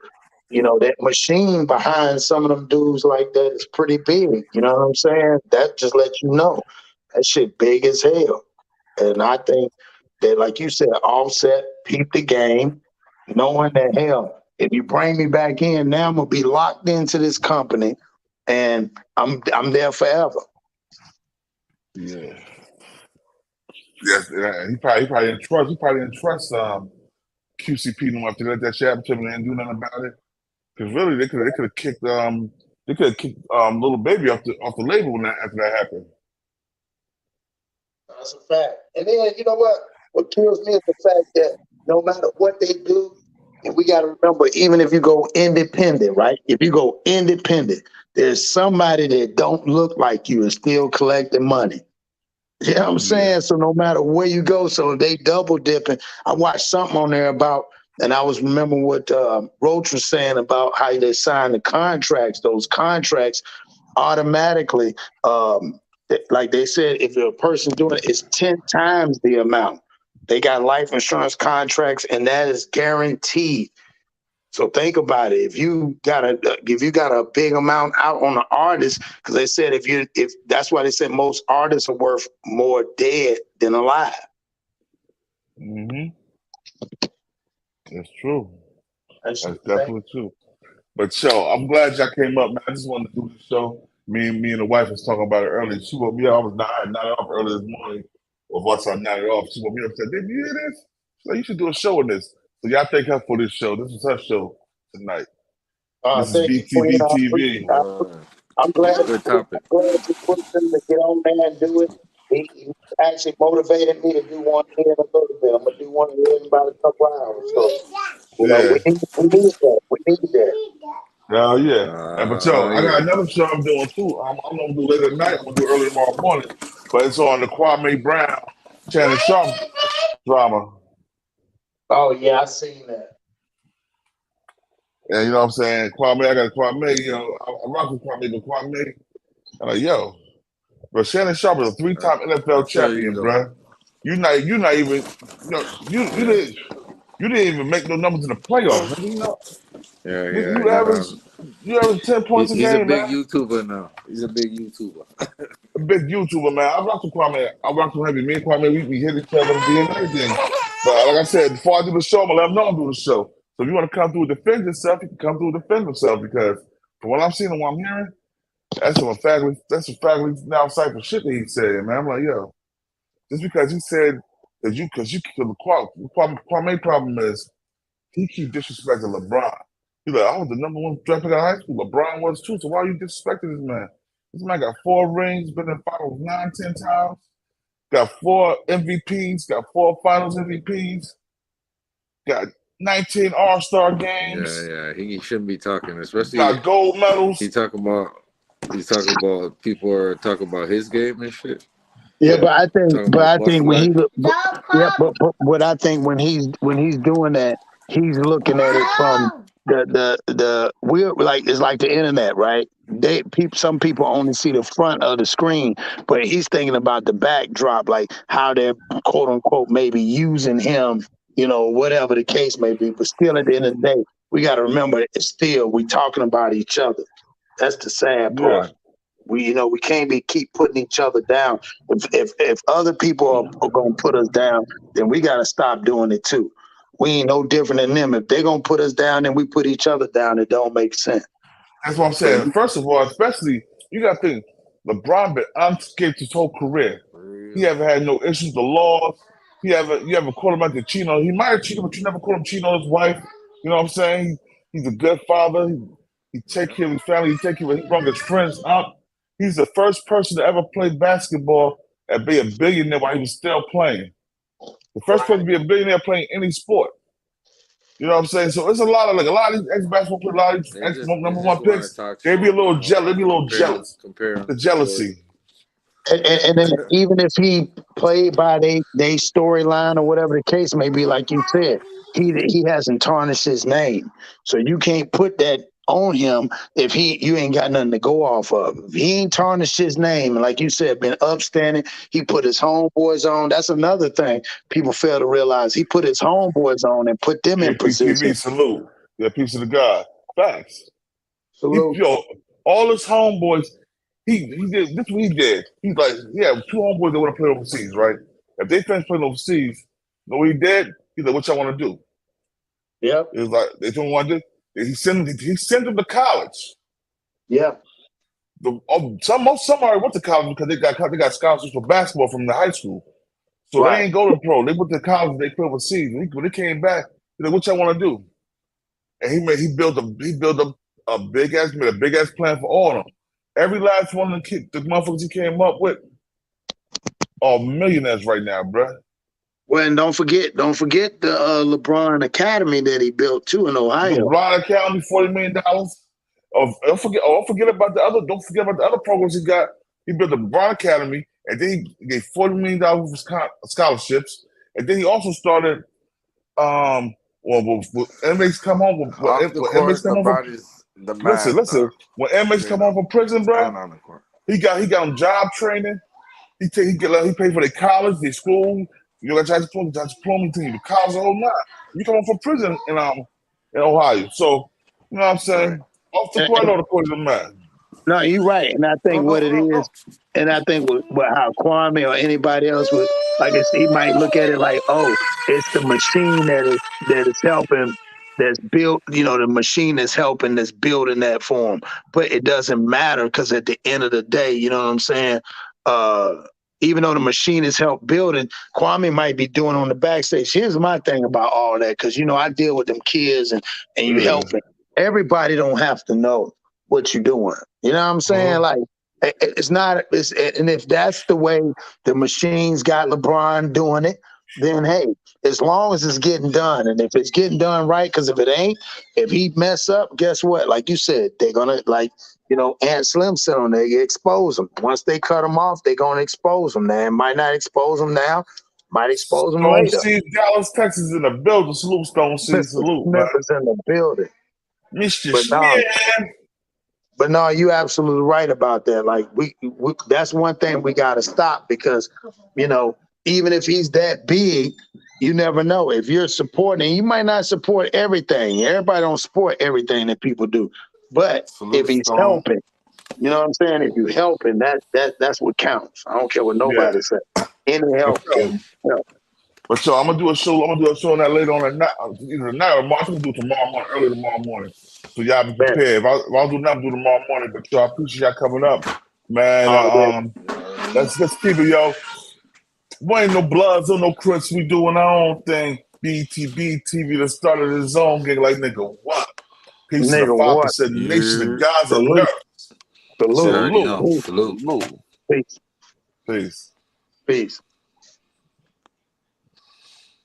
you know, that machine behind some of them dudes like that is pretty big. You know what I'm saying? That just lets you know that shit big as hell. And I think that, like you said, Offset, peep the game, knowing that hell, if you bring me back in, now I'm gonna be locked into this company, and I'm there forever. Yeah. Yes, yeah. He probably didn't trust QCP no more to let that shit happen to him and didn't do nothing about it. Because really they could have kicked Little Baby off the label after that happened. That's a fact. And then you know what? What kills me is the fact that no matter what they do, and we got to remember, even if you go independent, right? If you go independent, there's somebody that don't look like you and still collecting money. You know what I'm saying? So no matter where you go, so they double dipping. I watched something on there about, and I was remembering what Roach was saying about how they sign the contracts. Those contracts automatically, like they said, if a person doing it, it's 10 times the amount. They got life insurance contracts, and that is guaranteed. So think about it. If you got a big amount out on the artist, because they said if that's why they said most artists are worth more dead than alive. Mm-hmm. That's true. That's definitely true. But yo, I'm glad y'all came up, man. I just wanted to do this show. Me and the wife was talking about it earlier. She woke me up. I had nodded off early this morning. Or once I nodded off, she woke me up and said, "Did you hear this? So you should do a show on this." So y'all thank her for this show. This is her show tonight. This is Thank you, Queen. BTV TV. I'm glad Good topic. you pushed him to get on there and do it. He actually motivated me to do one here in a little bit. I'm gonna do one here in about a couple hours. So you know, Yeah. we need that. We need that. Oh yeah. But yo, I got another show I'm doing too. I'm gonna do later tonight. I'm gonna do early tomorrow morning. But it's on the Kwame Brown, Shannon Sharp drama. Oh yeah, I seen that. And you know what I'm saying? Kwame, I got Kwame, you know, I rock with Kwame, but Kwame, I'm like, yo, bro, Shannon Sharp is a 3-time NFL champion, bro. You're not even, you didn't even make no numbers in the playoffs, nigga. You know, you average 10 points a He's a game, big man. YouTuber now. He's a big YouTuber. A big YouTuber, man. I rock with Kwame. I rock with him. Me and Kwame, we hit each other and everything. But like I said, before I do the show, I'm gonna let him know I'm doing the show. So if you want to come through and defend yourself, you can come through and defend yourself because from what I'm seeing and what I'm hearing, that's some faculty now cypher shit that he said, man. I'm like, yo, just because he said that the Kwame problem is he keep disrespecting LeBron. He's like, I was the #1 draft pick out of high school. LeBron was too. So why are you disrespecting this man? This man got 4 rings, been in finals 9, 10 times, got 4 MVPs, got 4 finals MVPs, got 19 All-Star games. Yeah. He shouldn't be talking, especially got gold medals. He's talking about people are talking about his game and shit. Yeah, but I Talking think when he about look, but what I think when he's doing that, he's looking at it from the we're like it's like the internet, right? Some people only see the front of the screen, but he's thinking about the backdrop, like how they're quote unquote maybe using him, whatever the case may be. But still, at the end of the day, we got to remember it's still we talking about each other. That's the sad part. We can't keep putting each other down. If other people are gonna put us down, then we gotta stop doing it too. We ain't no different than them. If they're gonna put us down, then we put each other down. It don't make sense. That's what I'm saying. First of all, especially you got to think LeBron been unscathed his whole career. He haven't had no issues with the laws. You ever called him out to cheat on? He might have cheated, but you never called him cheating on his wife. You know what I'm saying? He's a good father. He take care of his family. He brought his friends out. He's the first person to ever play basketball and be a billionaire while he was still playing. The first person to be a billionaire playing any sport. You know what I'm saying? So it's a lot of these ex-basketball players, a lot of these ex-number one picks. They be a little jealous. The jealousy. And then even if he played by they storyline or whatever the case may be, like you said, he hasn't tarnished his name. So you can't put that on him if you ain't got nothing to go off of. If he ain't tarnished his name, and like you said, been upstanding, he put his homeboys on. That's another thing people fail to realize. He put his homeboys on and put them in position. PTV, salute. Yeah, peace of the God. Facts. Salute. All his homeboys, he did this. What he did. He's like, yeah, two homeboys that want to play overseas, right? If they finish playing overseas, you know what he did? He's like, what y'all want to do? Yep. It was like they don't want to. He sent them to college. Yep. Some already went to college because they got scholarships for basketball from the high school. So they ain't go to pro. They went to college. They played overseas. When they came back, he's like, what y'all want to do? And he built a big ass plan for all of them. Every last one of the motherfuckers he came up with are millionaires right now, bruh. Well, and don't forget the LeBron Academy that he built too in Ohio. LeBron Academy, $40 million. Don't forget about the other programs he got. He built the LeBron Academy, and then he gave $40 million for scholarships, and then he also started. When inmates come home, listen. When inmates come home from prison, bro, he got them job training. He paid for their college, their school. You got your diploma, the college, the whole nine. You come home from prison in Ohio, so you know what I'm saying. Off the court or the court of man. No, you're right, and I think what it is, and I think how Kwame or anybody else would like, he might look at it like, oh, it's the machine that is helping, that's built. The machine is helping, that's building that for him. But it doesn't matter because at the end of the day, you know what I'm saying. Even though the machine is help building, Kwame might be doing on the backstage. Here's my thing about all that, because I deal with them kids and you helping. Everybody don't have to know what you're doing. You know what I'm saying? Like, it's not. And if that's the way the machines got LeBron doing it, then hey, as long as it's getting done, and if it's getting done right, because if it ain't, if he mess up, guess what? Like you said, they're gonna Aunt Slim said on there, expose them. Once they cut them off, they're gonna expose them. They might not expose them now, might expose them Stone later. Seed, Dallas, Texas in the building. Salute, Stone Seed. Salute, man. Smith is in the building. Mr. Smith. But no, you absolutely right about that. Like we that's one thing we got to stop, because even if he's that big, you never know. If you're supporting, you might not support everything. Everybody don't support everything that people do. But if he's helping, you know what I'm saying? If you're helping, that's what counts. I don't care what nobody says. Any help can help. But so I'm gonna do a show. I'm gonna do a show on that later on at night, either tonight or tomorrow. I'm gonna do it tomorrow morning, early tomorrow morning. So y'all be prepared. If I don't do nothing, do tomorrow morning. But I appreciate y'all coming up, man. Let's keep it, yo. We ain't no Bloods or no Crips. We doing our own thing. BTV that started his own gang. Like, nigga, what? Peace to the 5% nation of God's on earth. Salute. Peace. Peace.